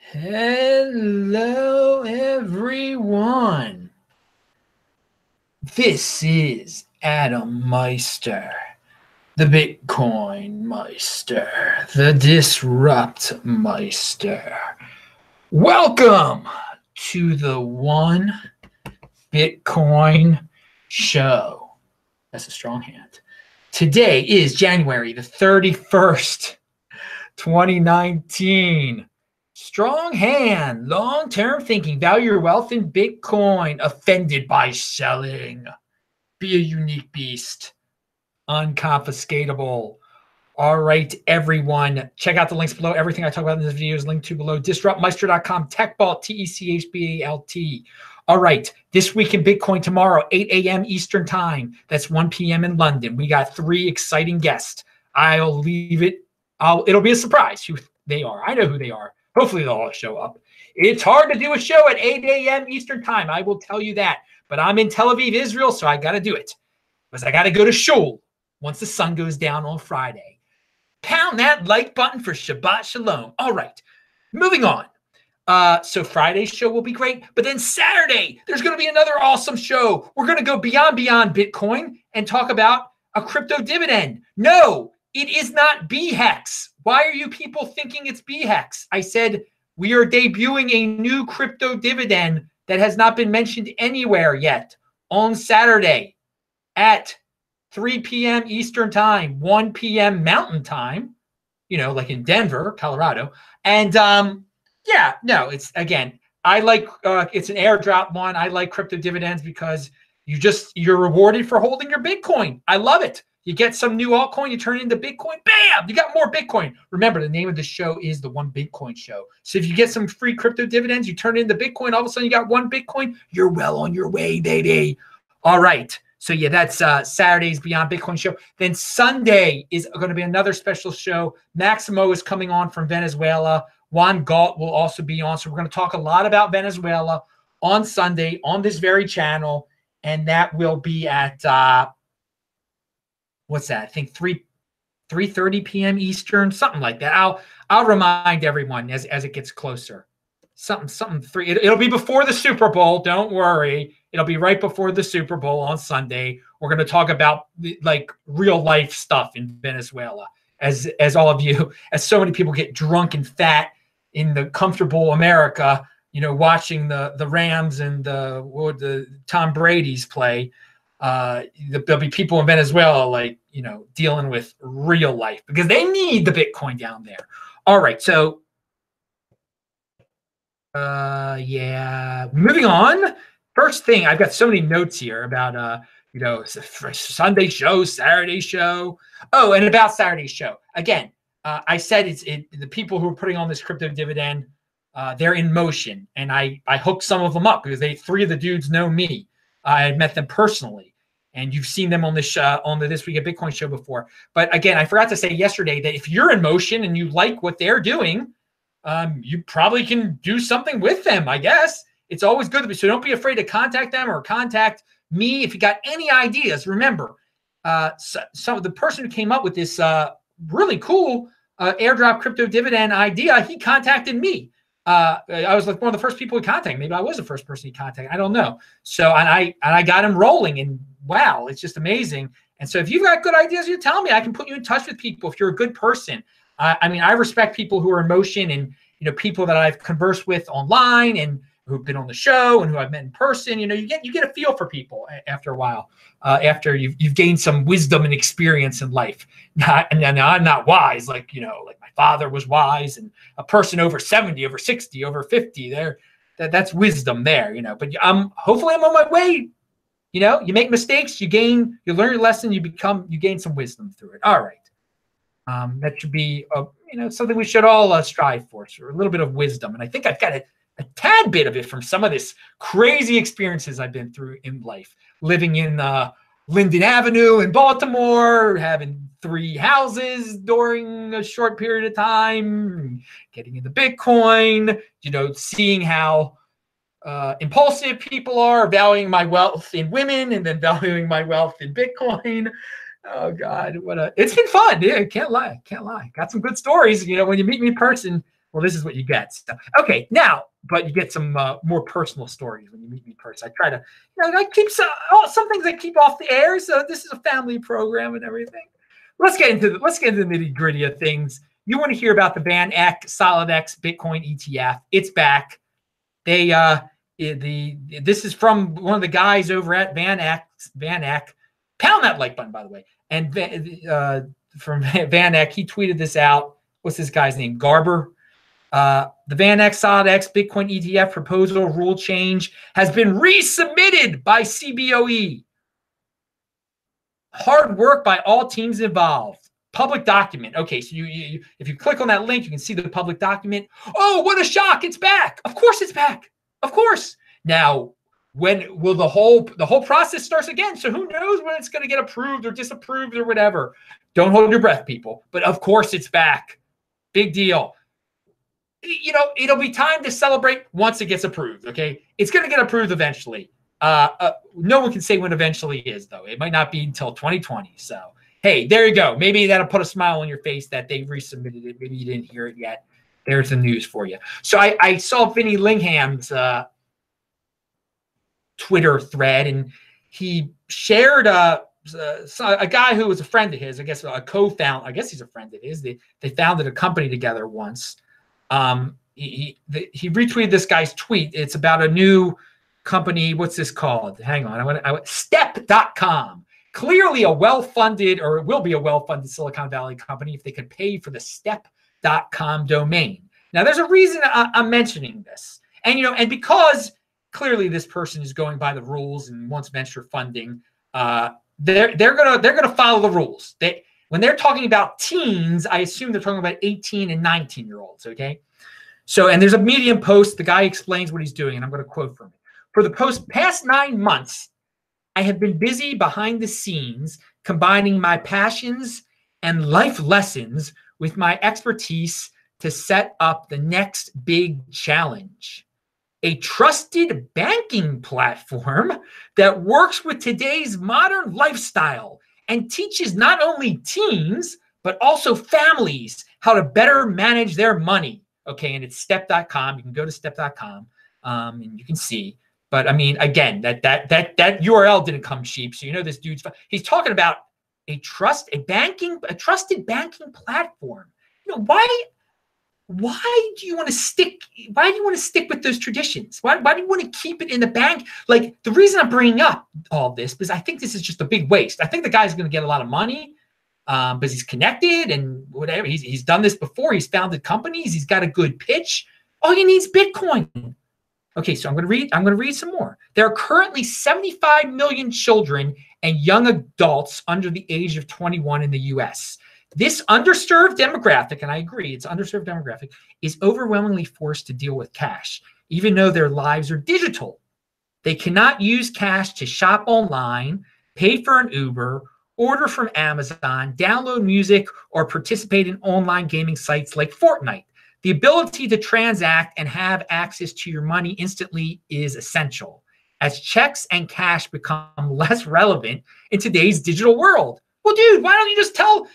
Hello, everyone. This is Adam Meister, the Bitcoin Meister, the Disrupt Meister. Welcome to the One Bitcoin Show. That's a strong hand. Today is January the 31st, 2019. Strong hand, long-term thinking, value your wealth in Bitcoin, offended by selling. Be a unique beast, unconfiscatable. All right, everyone, check out the links below. Everything I talk about in this video is linked to below. DisruptMeister.com, TechBalt, TechBalt. All right, this week in Bitcoin tomorrow, 8 a.m. Eastern time. That's 1 p.m. in London. We got 3 exciting guests. I'll leave it. It'll be a surprise who they are. I know who they are. Hopefully they'll all show up. It's hard to do a show at 8 a.m. Eastern time. I will tell you that. But I'm in Tel Aviv, Israel, so I got to do it. Because I got to go to shul once the sun goes down on Friday. Pound that like button for Shabbat Shalom. All right, moving on. So Friday's show will be great. But then Saturday, there's going to be another awesome show. We're going to go beyond Bitcoin and talk about a crypto dividend. No, it is not BHEX. Why are you people thinking it's BHEX? I said we are debuting a new crypto dividend that has not been mentioned anywhere yet on Saturday at 3 p.m. Eastern time, 1 p.m. Mountain time, like in Denver, Colorado. And it's again, I like it's an airdrop one. I like crypto dividends because you're rewarded for holding your Bitcoin. I love it. You get some new altcoin, you turn it into Bitcoin, bam, you got more Bitcoin. Remember, the name of the show is the One Bitcoin Show. So if you get some free crypto dividends, you turn it into Bitcoin, all of a sudden you got 1 Bitcoin, you're well on your way, baby. All right. So yeah, that's Saturday's Beyond Bitcoin show. Then Sunday is going to be another special show. Maximo is coming on from Venezuela. Juan Galt will also be on. So we're going to talk a lot about Venezuela on Sunday on this very channel. And that will be at what's that? I think 3:30 p.m. Eastern, something like that. I'll remind everyone as it gets closer. Something 3. It'll be before the Super Bowl. Don't worry. It'll be right before the Super Bowl on Sunday. We're going to talk about like real life stuff in Venezuela as all of you, as so many people get drunk and fat in the comfortable America, watching the Rams and the Tom Brady's play. There'll be people in Venezuela dealing with real life because they need the Bitcoin down there. All right. So, moving on. First thing, I've got so many notes here about, Sunday show, Saturday show. Oh, and about Saturday's show. Again, I said the people who are putting on this crypto dividend, they're in motion. And I hooked some of them up because 3 of the dudes know me. I had met them personally. And you've seen them on this on the This Week at Bitcoin show before. But again, I forgot to say yesterday that if you're in motion and you like what they're doing, you probably can do something with them, I guess. It's always good to be. So don't be afraid to contact them or contact me if you got any ideas. Remember, so the person who came up with this really cool airdrop crypto dividend idea, he contacted me. I was like one of the first people he contacted. Maybe I was the first person he contacted. I don't know. So and I got him rolling, and wow, it's just amazing. And so if you've got good ideas, you tell me. I can put you in touch with people if you're a good person. I respect people who are in motion and people that I've conversed with online and who've been on the show and who I've met in person. You get a feel for people after a while, after you've gained some wisdom and experience in life. Now I'm not wise, like my father was wise, and a person over 70, over 60, over 50, that's wisdom there, But hopefully I'm on my way. You make mistakes, you learn your lesson, you gain some wisdom through it. All right. That should be something we should all strive for. So a little bit of wisdom, and I think I've got a tad bit of it from some of this crazy experiences I've been through in life, living in Linden Avenue in Baltimore, having 3 houses during a short period of time, getting into Bitcoin, seeing how impulsive people are, valuing my wealth in women and then valuing my wealth in Bitcoin. Oh God, it's been fun. Yeah, can't lie. Got some good stories. When you meet me in person, Well, this is what you get. So, okay, now, but you get some more personal stories when you meet me in person. I try to, I keep some things I keep off the air. So this is a family program and everything. Let's get into the nitty gritty of things. You want to hear about the VanEck SolidX Bitcoin ETF? It's back. This is from one of the guys over at VanEck. Pound that like button, by the way. And from VanEck, he tweeted this out. What's this guy's name? Garber. The VanEck SolidX Bitcoin ETF proposal rule change has been resubmitted by CBOE. Hard work by all teams involved. Public document. Okay, so you if you click on that link, you can see the public document. Oh, what a shock! It's back. Of course, it's back. Of course. Now, when will the whole process starts again? So who knows when it's going to get approved or disapproved or whatever? Don't hold your breath, people. But of course, it's back. Big deal. It'll be time to celebrate once it gets approved. Okay, it's going to get approved eventually. No one can say when eventually is, though. It might not be until 2020. So, hey, there you go. Maybe that'll put a smile on your face that they resubmitted it. Maybe you didn't hear it yet. There's the news for you. So I saw Vinny Lingham's Twitter thread, and he shared a guy who was a friend of his, I guess a co-founder. I guess he's a friend of his. They founded a company together once. He retweeted this guy's tweet. It's about a new company. What's this called? Hang on. Step.com. Clearly a well-funded, or it will be a well-funded Silicon Valley company if they could pay for the Step.com domain. Now, there's a reason I'm mentioning this. And because clearly this person is going by the rules and wants venture funding, they're gonna follow the rules. When they're talking about teens, I assume they're talking about 18 and 19-year-olds, okay? So, and there's a Medium post. The guy explains what he's doing, and I'm going to quote from it. For the past 9 months, I have been busy behind the scenes, combining my passions and life lessons with my expertise to set up the next big challenge. A trusted banking platform that works with today's modern lifestyle and teaches not only teens, but also families how to better manage their money. Okay, and it's step.com. You can go to step.com and you can see. But I mean, again, that URL didn't come cheap. So this dude's he's talking about a trusted banking platform. Why do you want to stick with those traditions? Why do you want to keep it in the bank? Like, the reason I'm bringing up all this is I think this is just a big waste. I think the guy's going to get a lot of money because he's connected and whatever. He's done this before. He's founded companies. He's got a good pitch. All he needs is Bitcoin. Okay, so I'm going to read some more. There are currently 75 million children and young adults under the age of 21 in the U.S. This underserved demographic, and I agree, it's underserved demographic, is overwhelmingly forced to deal with cash, even though their lives are digital. They cannot use cash to shop online, pay for an Uber, order from Amazon, download music, or participate in online gaming sites like Fortnite. The ability to transact and have access to your money instantly is essential, as checks and cash become less relevant in today's digital world. Well, dude, why don't you just tell,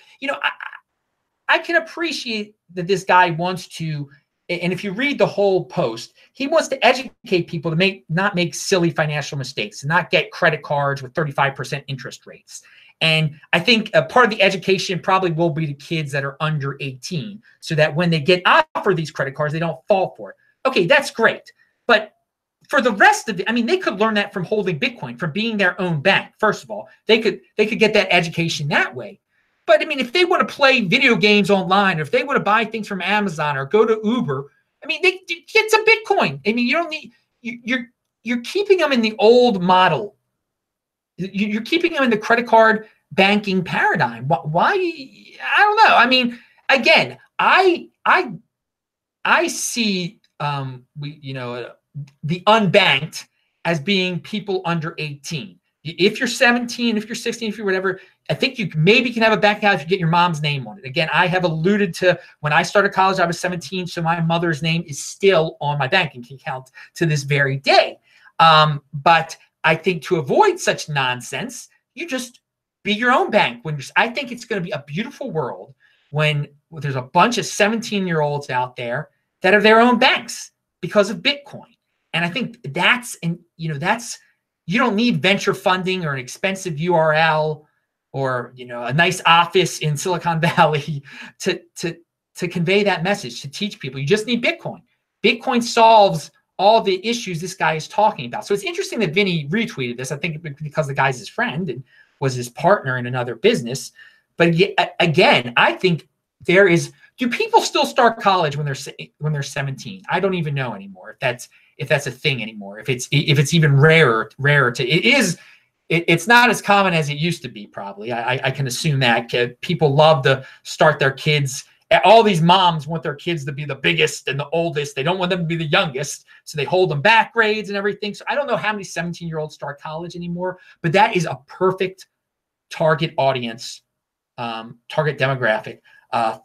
I can appreciate that this guy wants to, and if you read the whole post, he wants to educate people to not make silly financial mistakes and not get credit cards with 35% interest rates. And I think a part of the education probably will be to kids that are under 18, so that when they get offered these credit cards, they don't fall for it. Okay, that's great. But for the rest of it, I mean, they could learn that from holding Bitcoin, from being their own bank. First of all, they could get that education that way. But I mean, if they want to play video games online, or if they want to buy things from Amazon or go to Uber, I mean, they get some Bitcoin. I mean, you don't need, you're keeping them in the old model. You're keeping them in the credit card banking paradigm. Why? I don't know. I mean, again, I see the unbanked as being people under 18. If you're 17, if you're 16, if you're whatever, I think you maybe can have a bank account if you get your mom's name on it. Again, I have alluded to when I started college, I was 17, so my mother's name is still on my banking account to this very day. But I think to avoid such nonsense, you just be your own bank. I think it's going to be a beautiful world when there's a bunch of 17-year-olds out there that are their own banks because of Bitcoin. And I think that's, and that's, you don't need venture funding or an expensive URL or, a nice office in Silicon Valley to convey that message, to teach people. You just need Bitcoin. Bitcoin solves all the issues this guy is talking about. So it's interesting that Vinny retweeted this. I think because the guy's his friend and was his partner in another business. But again, I think there is, do people still start college when they're 17? I don't even know anymore if that's a thing anymore. If it's even rarer to, it's not as common as it used to be, probably. I can assume that people love to start their kids. All these moms want their kids to be the biggest and the oldest. They don't want them to be the youngest. So they hold them back grades and everything. So I don't know how many 17-year-olds start college anymore, but that is a perfect target audience, target demographic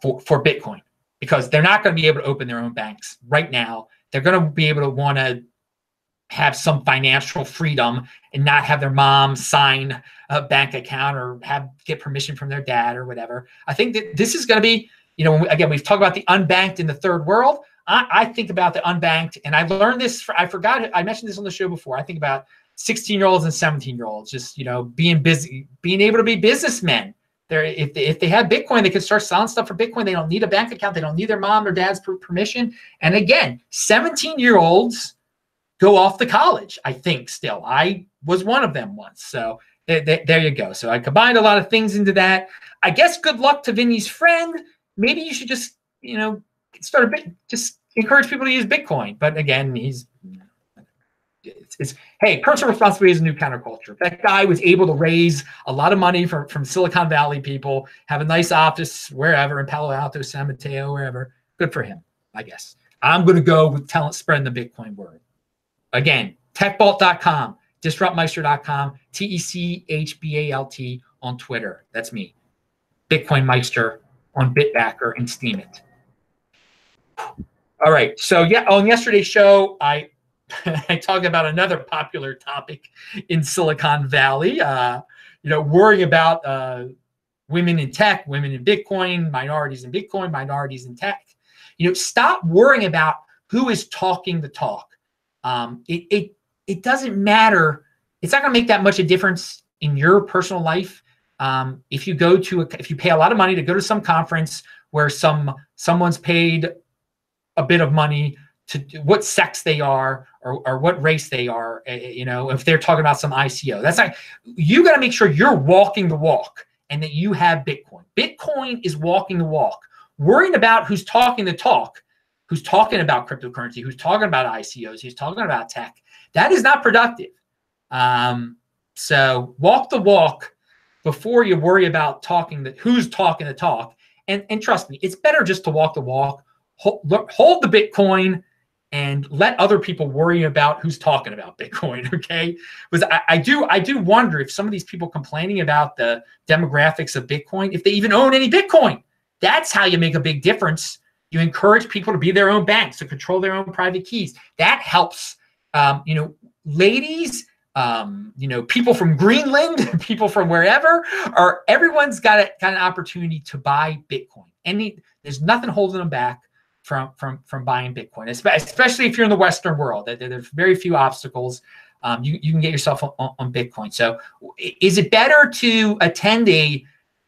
for Bitcoin, because they're not going to be able to open their own banks right now. They're going to be able to want to have some financial freedom and not have their mom sign a bank account or get permission from their dad or whatever. I think that this is going to be, again, we've talked about the unbanked in the third world. I think about the unbanked, and I learned this, I forgot, I mentioned this on the show before. I think about 16-year-olds and 17-year-olds, just, being busy, being able to be businessmen. If they had Bitcoin, they could start selling stuff for Bitcoin. They don't need a bank account. They don't need their mom or dad's permission. And again, 17-year-olds go off to college, I think, still. I was one of them once. So there you go. So I combined a lot of things into that. I guess good luck to Vinny's friend. Maybe you should just, just encourage people to use Bitcoin. But again, hey, personal responsibility is a new counterculture. That guy was able to raise a lot of money from Silicon Valley people, have a nice office wherever, in Palo Alto, San Mateo, wherever. Good for him, I guess. I'm going to go with spreading the Bitcoin word. Again, techbalt.com, disruptmeister.com, TECHBALT on Twitter. That's me. Bitcoin Meister on Bitbacker and Steemit. All right. So yeah, on yesterday's show, I talked about another popular topic in Silicon Valley, worrying about women in tech, women in Bitcoin, minorities in Bitcoin, minorities in tech. Stop worrying about who is talking the talk. It doesn't matter. It's not going to make that much a difference in your personal life. If you pay a lot of money to go to some conference where someone's paid a bit of money to what sex they are or what race they are, if they're talking about some ICO, that's like, you got to make sure you're walking the walk and that you have Bitcoin. Bitcoin is walking the walk. Worrying about who's talking the talk, who's talking about cryptocurrency, who's talking about ICOs, who's talking about tech, that is not productive. So walk the walk before you worry about who's talking the talk. And trust me, it's better just to walk the walk, hold the Bitcoin, and let other people worry about who's talking about Bitcoin. Okay, because I do wonder if some of these people complaining about the demographics of Bitcoin, if they even own any Bitcoin. That's how you make a big difference. You encourage people to be their own banks, to control their own private keys. That helps. Ladies, people from Greenland, people from wherever, everyone's got an opportunity to buy Bitcoin. And there's nothing holding them back from buying Bitcoin, especially if you're in the Western world. There's very few obstacles. You can get yourself on Bitcoin. So is it better to attend a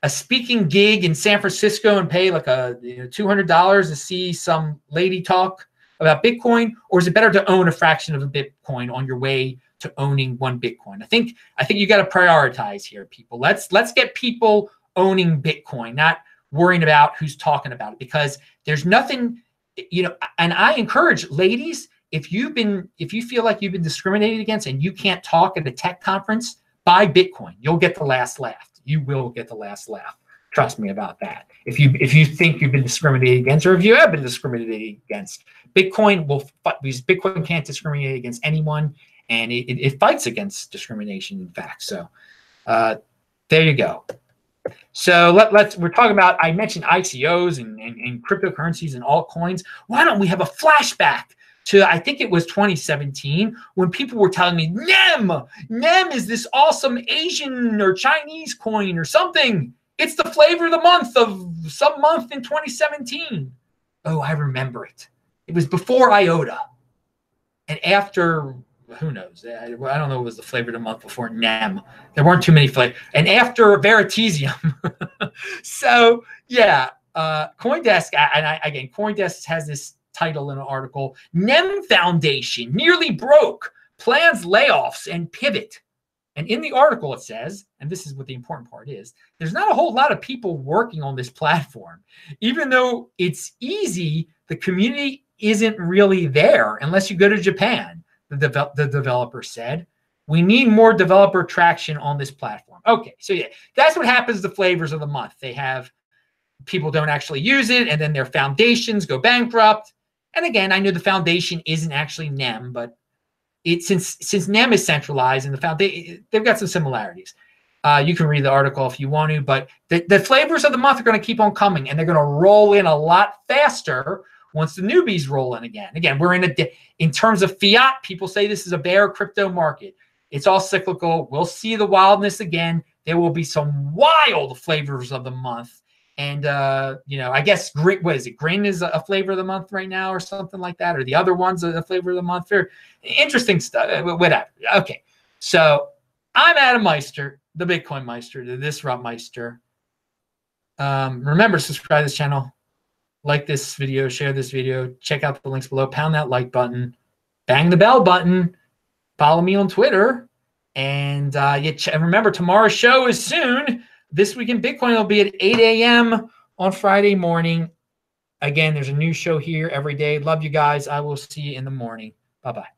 speaking gig in San Francisco and pay like $200 to see some lady talk about Bitcoin, or is it better to own a fraction of a Bitcoin on your way to owning one Bitcoin? I think you got to prioritize here, people. Let's get people owning Bitcoin, not worrying about who's talking about it, because there's nothing, and I encourage ladies, if you feel like you've been discriminated against and you can't talk at a tech conference, buy Bitcoin. You'll get the last laugh. You will get the last laugh. Trust me about that. If you think you've been discriminated against, or if you have been discriminated against, Bitcoin because Bitcoin can't discriminate against anyone, and it fights against discrimination, in fact. So there you go. So we're talking about, I mentioned ICOs and cryptocurrencies and altcoins. Why don't we have a flashback to, I think it was 2017, when people were telling me, NEM is this awesome Asian or Chinese coin or something. It's the flavor of the month of some month in 2017. Oh, I remember it. It was before IOTA. And after, who knows? I don't know what was the flavor of the month before NEM. There weren't too many flavors. And after Veritasium. So, yeah, CoinDesk, again, CoinDesk has this title in an article, NEM Foundation nearly broke, plans layoffs and pivot. And in the article, it says, and this is what the important part is, there's not a whole lot of people working on this platform. Even though it's easy, the community isn't really there unless you go to Japan, the developer said. We need more developer traction on this platform. Okay, so yeah, that's what happens to flavors of the month. They have people don't actually use it, and then their foundations go bankrupt. And again, I know the foundation isn't actually NEM, but since NEM is centralized and the foundation, they've got some similarities. You can read the article if you want to, but the flavors of the month are going to keep on coming, and they're going to roll in a lot faster once the newbies roll in again. Again, we're in terms of fiat, people say this is a bear crypto market. It's all cyclical. We'll see the wildness again. There will be some wild flavors of the month. And, I guess, what is it? Grin is a flavor of the month right now or something like that. Or the other one's a flavor of the month. Very interesting stuff. Whatever. Okay. So I'm Adam Meister, the Bitcoin Meister, the Disrupt Meister. Remember, subscribe to this channel. Like this video, share this video, check out the links below, pound that like button, bang the bell button, follow me on Twitter. And remember, tomorrow's show is soon. This Week in Bitcoin will be at 8 a.m. on Friday morning. Again, there's a new show here every day. Love you guys. I will see you in the morning. Bye-bye.